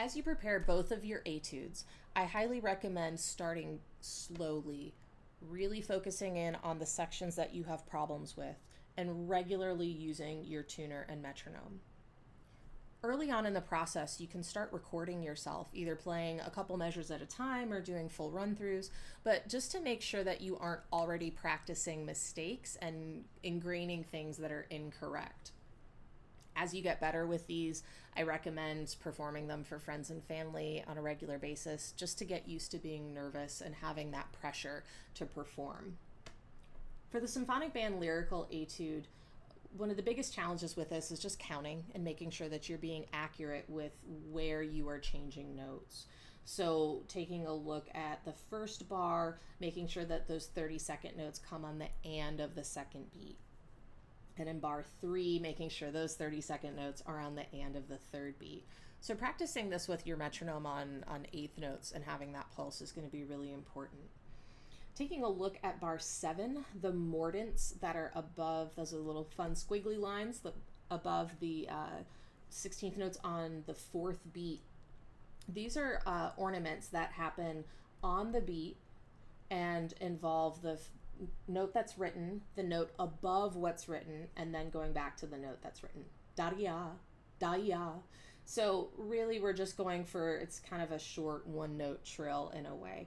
As you prepare both of your etudes, I highly recommend starting slowly, really focusing in on the sections that you have problems with, and regularly using your tuner and metronome. Early on in the process, you can start recording yourself, either playing a couple measures at a time or doing full run-throughs, but just to make sure that you aren't already practicing mistakes and ingraining things that are incorrect. As you get better with these, I recommend performing them for friends and family on a regular basis, just to get used to being nervous and having that pressure to perform. For the symphonic band lyrical etude, one of the biggest challenges with this is just counting and making sure that you're being accurate with where you are changing notes. So taking a look at the first bar, making sure that those 30-second notes come on the and of the second beat. And in bar 3, making sure those 30-second notes are on the and of the third beat. So practicing this with your metronome on eighth notes and having that pulse is going to be really important. Taking a look at bar 7, the mordents that are above, those are little fun squiggly lines above the 16th notes on the fourth beat. These are ornaments that happen on the beat and involve the note that's written, the note above what's written, and then going back to the note that's written. Da-ya, da-ya. So really we're just going for, it's kind of a short one-note trill in a way.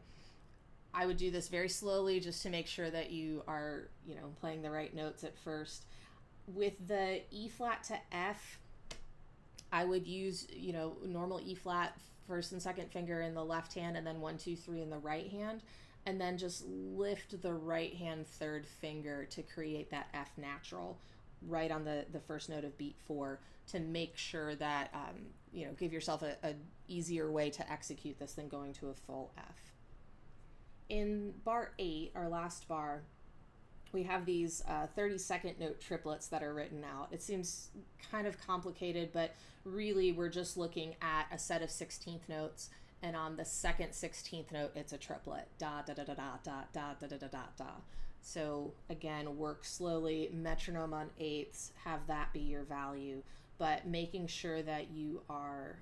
I would do this very slowly just to make sure that you are, playing the right notes at first. With the E flat to F, I would use, normal E flat first and second finger in the left hand, and then 1, 2, 3 in the right hand, and then just lift the right hand third finger to create that F natural right on the first note of beat 4 to make sure that, give yourself a easier way to execute this than going to a full F. In bar 8, our last bar, we have these 30-second note triplets that are written out. It seems kind of complicated, but really we're just looking at a set of 16th notes, and on the second 16th note, it's a triplet. Da, da, da, da, da, da, da, da, da, da, da, da. So again, work slowly, metronome on eighths, have that be your value, but making sure that you are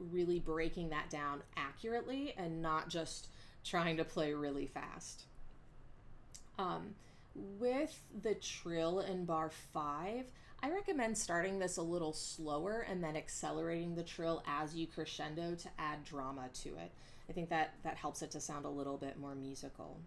really breaking that down accurately and not just trying to play really fast. With the trill in bar 5, I recommend starting this a little slower and then accelerating the trill as you crescendo to add drama to it. I think that helps it to sound a little bit more musical.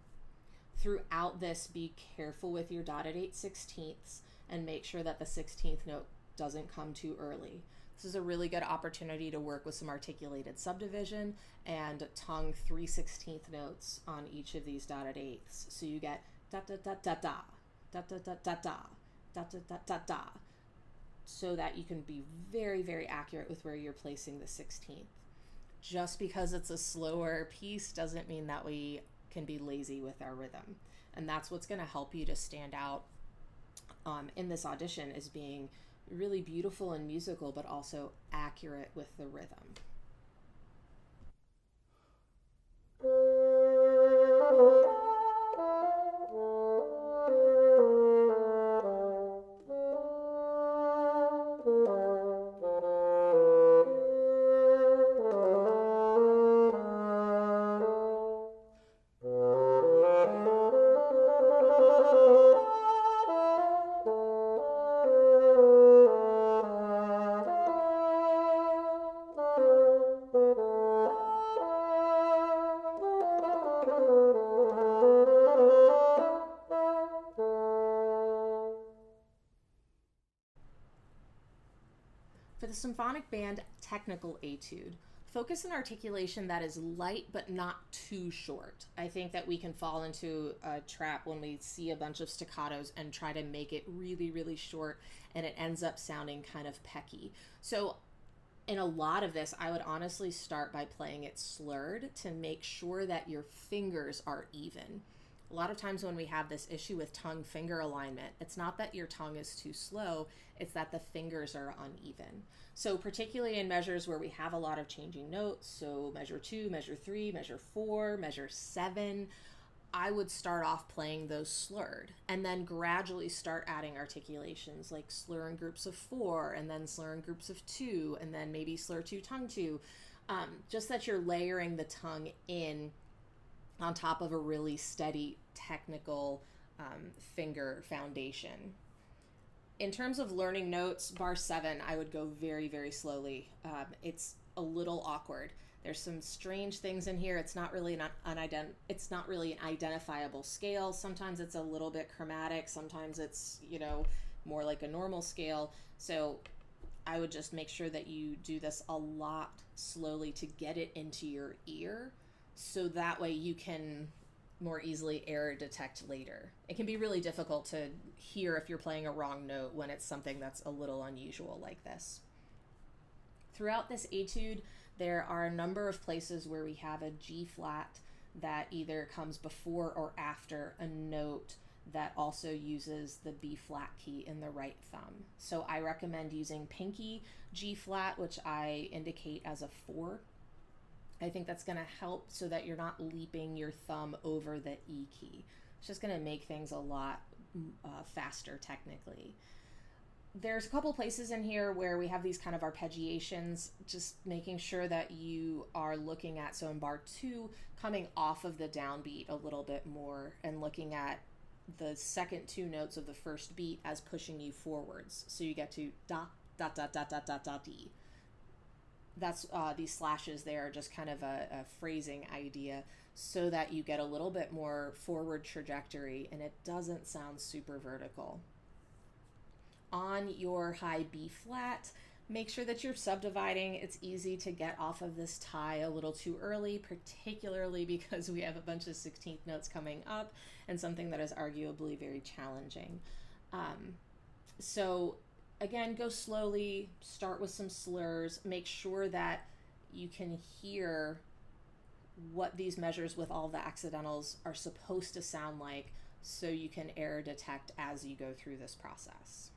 Throughout this, be careful with your dotted 8/16ths and make sure that the 16th note doesn't come too early. This is a really good opportunity to work with some articulated subdivision and tongue 3/16 notes on each of these dotted eighths. So you get da da da da da, da da da da da, da da da da da, so that you can be very, very accurate with where you're placing the 16th. Just because it's a slower piece doesn't mean that we can be lazy with our rhythm. And that's what's going to help you to stand out in this audition, is being really beautiful and musical, but also accurate with the rhythm. For the symphonic band technical etude, focus on articulation that is light but not too short. I think that we can fall into a trap when we see a bunch of staccatos and try to make it really, really short, and it ends up sounding kind of pecky. So in a lot of this, I would honestly start by playing it slurred to make sure that your fingers are even. A lot of times when we have this issue with tongue finger alignment, it's not that your tongue is too slow, it's that the fingers are uneven. So particularly in measures where we have a lot of changing notes, so measure 2, measure 3, measure 4, measure 7, I would start off playing those slurred and then gradually start adding articulations like slur in groups of 4 and then slur in groups of 2 and then maybe slur 2 tongue 2. Just that you're layering the tongue in on top of a really steady technical finger foundation. In terms of learning notes, bar 7, I would go very, very slowly. It's a little awkward. There's some strange things in here. It's not really an identifiable scale. Sometimes it's a little bit chromatic. Sometimes it's, more like a normal scale. So I would just make sure that you do this a lot slowly to get it into your ear, so that way you can more easily error detect later. It can be really difficult to hear if you're playing a wrong note when it's something that's a little unusual like this. Throughout this etude, there are a number of places where we have a G flat that either comes before or after a note that also uses the B flat key in the right thumb. So I recommend using pinky G flat, which I indicate as a 4. I think that's going to help so that you're not leaping your thumb over the E key. It's just going to make things a lot faster technically. There's a couple places in here where we have these kind of arpeggiations, just making sure that you are looking at, so in bar 2, coming off of the downbeat a little bit more and looking at the second 2 notes of the first beat as pushing you forwards. So you get to da, da, da, da, da, da, da, dee. That's these slashes there are just kind of a phrasing idea so that you get a little bit more forward trajectory and it doesn't sound super vertical. On your high B flat, make sure that you're subdividing. It's easy to get off of this tie a little too early, particularly because we have a bunch of 16th notes coming up and something that is arguably very challenging. So again, go slowly, start with some slurs, make sure that you can hear what these measures with all the accidentals are supposed to sound like so you can error detect as you go through this process.